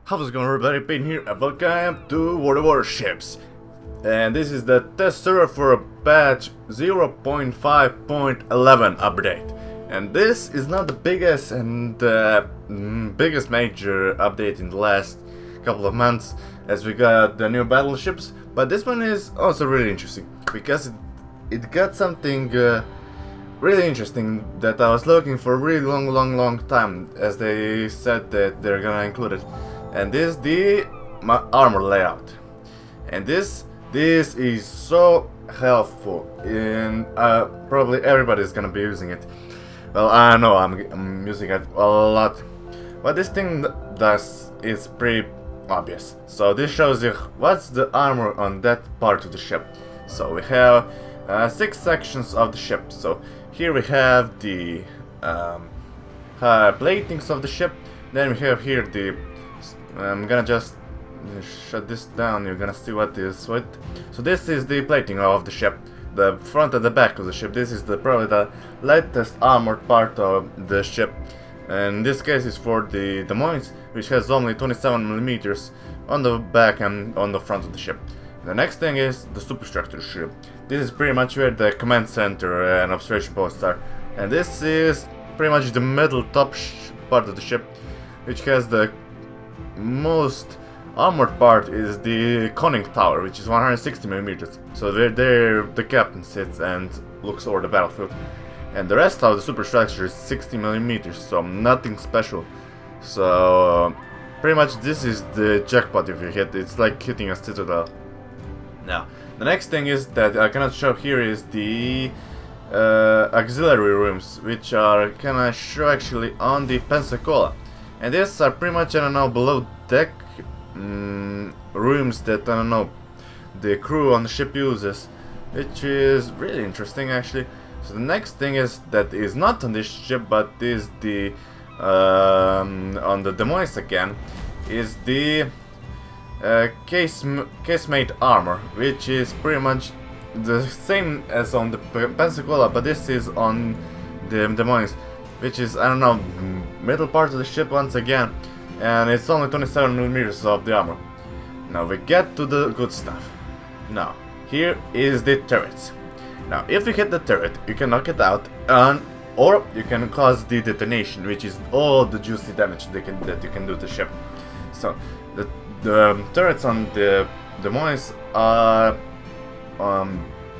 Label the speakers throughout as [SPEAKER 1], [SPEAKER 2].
[SPEAKER 1] How's it going, everybody? Payne here and welcome to World of Warships. And this is the test server for patch 0.5.11 update. And this is not the biggest and biggest major update in the last couple of months, as we got the new battleships, but this one is also really interesting because it got something really interesting that I was looking for a really long time, as they said that they're gonna include it. And this is the armor layout, and this is so helpful, and probably everybody's gonna be using it. Well, I know I'm using it a lot. What this thing does is pretty obvious. So this shows you what's the armor on that part of the ship. So we have 6 sections of the ship. So here we have the platings of the ship. Then we have here the I'm gonna just shut this down. You're gonna see what is what. So this is the plating of the ship, the front and the back of the ship. This is probably the lightest armored part of the ship. And in this case is for the Des Moines, which has only 27mm on the back and on the front of the ship. The next thing is the superstructure ship. This is pretty much where the command center and observation posts are. And this is pretty much the middle top part of the ship, which has the most armored part is the conning tower, which is 160mm. So there the captain sits and looks over the battlefield. And the rest of the superstructure is 60mm, so nothing special. So pretty much this is the jackpot if you hit. It's like hitting a citadel. Now, the next thing is that I cannot show here is the auxiliary rooms, which are kinda show actually on the Pensacola. And these are pretty much, I don't know, below deck rooms that, I don't know, the crew on the ship uses, which is really interesting actually. So the next thing is that is not on this ship, but is the on the Des Moines again, is the casemate armor, which is pretty much the same as on the Pensacola, but this is on the Des Moines, which is, I don't know, middle part of the ship once again, and it's only 27mm of the armor. Now we get to the good stuff. Now, here is the turrets. Now, if you hit the turret, you can knock it out, or you can cause the detonation, which is all the juicy damage that you can do to the ship. So, the turrets on the Des Moines are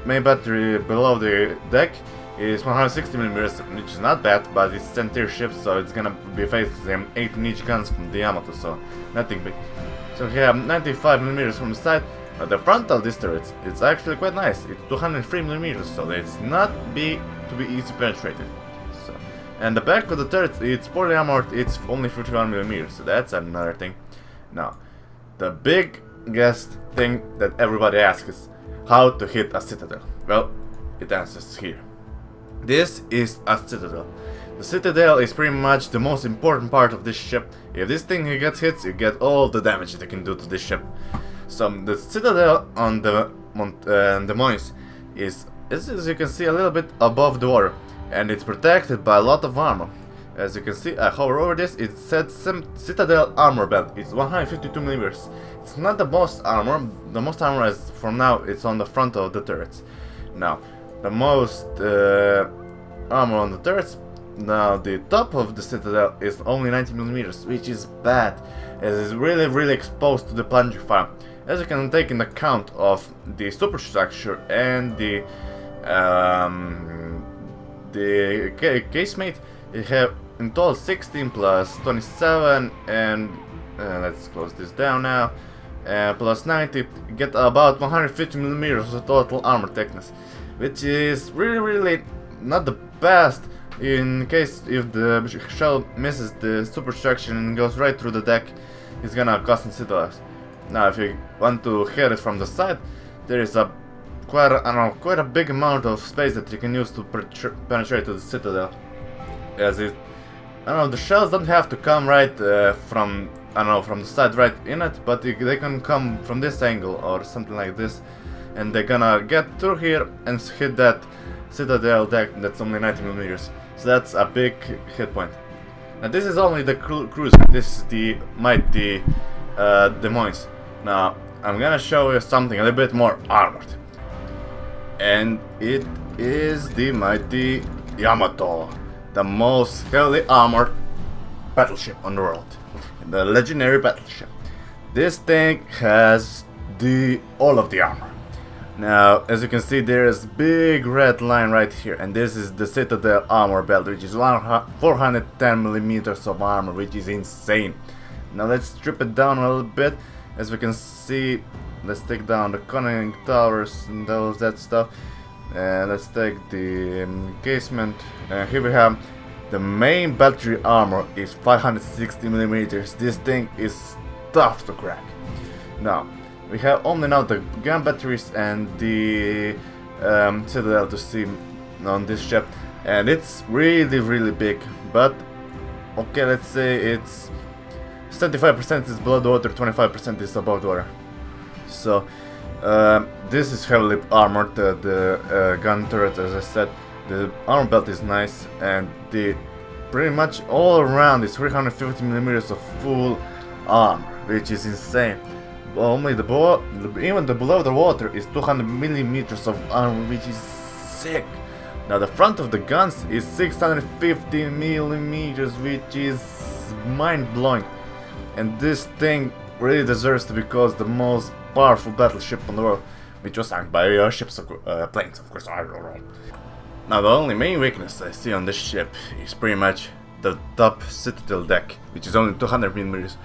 [SPEAKER 1] main battery below the deck is 160mm, which is not bad, but it's 10-tier ship, so it's gonna be facing 18-inch guns from the Yamato, so nothing big. So we have 95mm from the side. But the front of this turret, it's actually quite nice. It's 203mm, so it's not to be easy penetrated. So, and the back of the turret, it's poorly armored. It's only 51mm, so that's another thing. Now, the biggest thing that everybody asks is how to hit a citadel. Well, it answers here. This is a citadel. The citadel is pretty much the most important part of this ship. If this thing gets hit, you get all the damage that you can do to this ship. So the citadel on the Des Moines is, as you can see, a little bit above the water, and it's protected by a lot of armor. As you can see, I hover over this. It said citadel armor belt. It's 152mm. It's not the most armor. The most armor, as from now, it's on the front of the turrets. Now, the most armor on the turrets. Now, the top of the citadel is only 90mm, which is bad, as it's really exposed to the plunging fire. As you can take in account of the superstructure and the casemate, you have in total 16 plus 27, and let's close this down now, plus 90, you get about 150mm of total armor thickness, which is really not the best in case if the shell misses the superstructure and goes right through the deck. It's gonna cost in citadels. Now, if you want to hit it from the side, there is quite a big amount of space that you can use to penetrate to the citadel. As it, the shells don't have to come right from the side right in it, but they can come from this angle or something like this, and they're gonna get through here and hit that citadel deck that's only 90mm. So that's a big hit point. Now this is only the cruiser. This is the mighty Des Moines. Now, I'm gonna show you something a little bit more armored. And it is the mighty Yamato, the most heavily armored battleship on the world. The legendary battleship. This thing has all of the armor. Now, as you can see, there is big red line right here, and this is the Citadel armor belt, which is 410 millimeters of armor, which is insane. Now let's strip it down a little bit. As we can see, let's take down the conning towers and all that stuff. Let's take the casement. Here we have the main battery armor is 560 millimeters. This thing is tough to crack. Now, we have only now the gun batteries and the Citadel to see on this ship, and it's really big. But okay, let's say it's 75% is below the water, 25% is above the water. So this is heavily armored. The gun turret, as I said, the armor belt is nice, and the pretty much all around is 350 millimeters of full armor, which is insane. Only even the below the water is 200 millimeters of armor, which is sick. Now the front of the guns is 650 millimeters, which is mind-blowing. And this thing really deserves to be called the most powerful battleship on the world, which was sunk by planes, of course. Now the only main weakness I see on this ship is pretty much the top Citadel deck, which is only 200 millimeters.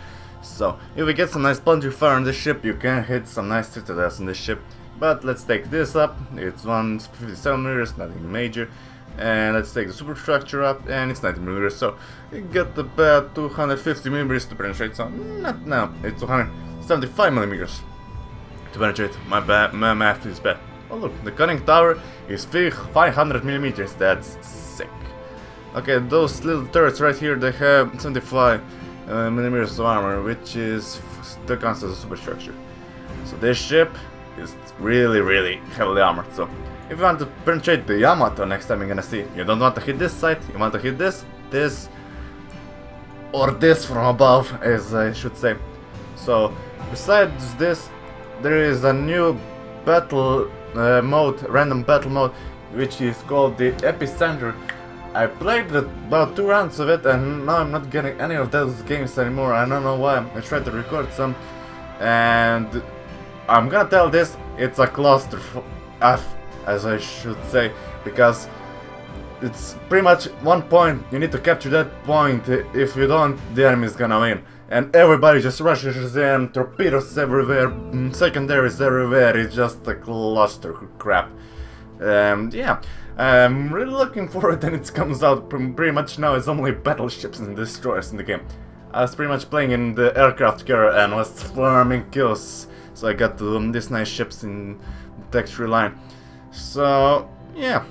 [SPEAKER 1] So if we get some nice plunging fire on this ship, you can hit some nice Citadels on this ship. But let's take this up. It's 157 millimeters, nothing major. And let's take the superstructure up, and it's 90 millimeters. So you get about 250 millimeters to penetrate. So not now, it's 275 millimeters to penetrate. My math is bad. Oh look, the conning tower is 500 millimeters. That's sick. Okay, those little turrets right here, they have 75 millimeters of armor, which is still counts as a superstructure. So this ship is really heavily armored. So if you want to penetrate the Yamato next time, you're gonna see, you don't want to hit this side, you want to hit this, or this from above, as I should say. So besides this, there is a new battle mode, random battle mode, which is called the Epicenter. I played about 2 rounds of it, and now I'm not getting any of those games anymore. I don't know why. I tried to record some, and I'm gonna tell this, it's a cluster F, as I should say, because it's pretty much one point. You need to capture that point. If you don't, the enemy is gonna win. And everybody just rushes in, torpedoes everywhere, secondaries everywhere. It's just a cluster crap. Yeah, I'm really looking forward when it comes out. Pretty much now it's only battleships and destroyers in the game. I was pretty much playing in the aircraft carrier and was farming kills, so I got these nice ships in the texture line. So yeah.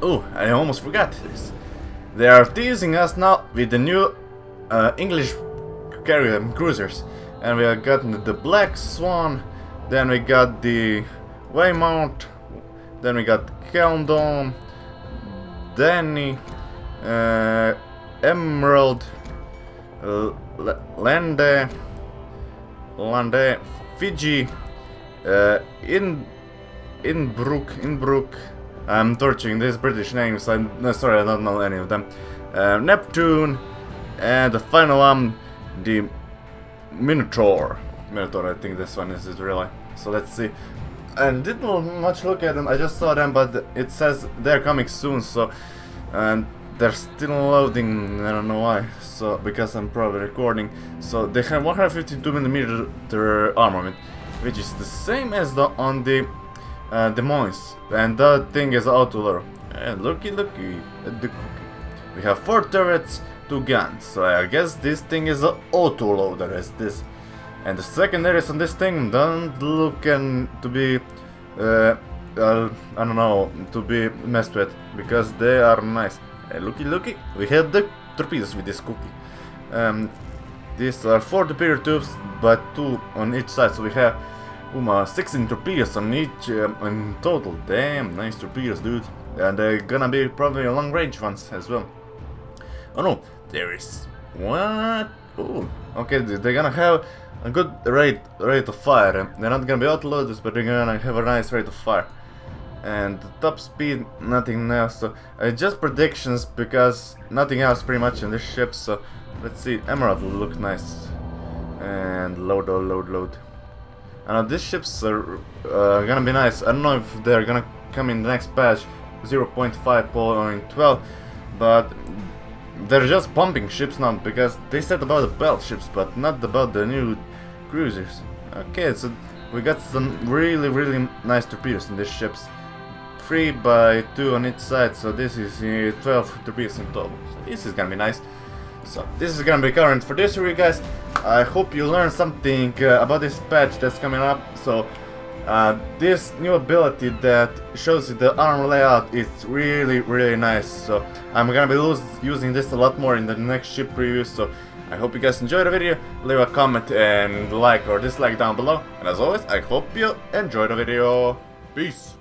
[SPEAKER 1] Oh, I almost forgot this. They are teasing us now with the new English carrier cruisers, and we have gotten the Black Swan, then we got the Weymouth, then we got Keldon, Danny, Emerald, Lande, Fiji, Inbrook. I'm torturing these British names. I'm sorry, I don't know any of them. Neptune, and the final one, the Minotaur. I think this one is really. So let's see. And didn't much look at them. I just saw them, but it says they're coming soon. So, and they're still loading. I don't know why. So because I'm probably recording. So they have 152mm armament, which is the same as on the Des Moines, and that thing is auto-loader. And looky at the cookie. We have 4 turrets, 2 guns, so I guess this thing is an auto-loader as this. And the secondaries on this thing don't look to be, I don't know, to be messed with, because they are nice. Looky, we have the torpedoes with this cookie. These are 4 torpedo tubes, but 2 on each side, so we have 16 torpedoes on each in total. Damn, nice torpedoes, dude. And they're gonna be probably long range ones as well. Oh no, there is what? Oh, okay, they're gonna have a good rate of fire. They're not gonna be autoloaders, but they're gonna have a nice rate of fire. And the top speed, nothing else. So just predictions, because nothing else pretty much in this ship. So let's see. Emerald will look nice. And load. I know these ships are gonna be nice. I don't know if they're gonna come in the next patch 0.5.12, but they're just pumping ships now, because they said about the belt ships, but not about the new cruisers. Okay, so we got some really nice torpedoes in these ships. 3 by 2 on each side, so this is 12 torpedoes in total. So this is gonna be nice. So this is gonna be current for this review, guys. I hope you learned something about this patch that's coming up. So this new ability that shows you the armor layout is really nice. So I'm gonna be using this a lot more in the next ship reviews. So I hope you guys enjoyed the video. Leave a comment and like or dislike down below. And as always, I hope you enjoyed the video. Peace.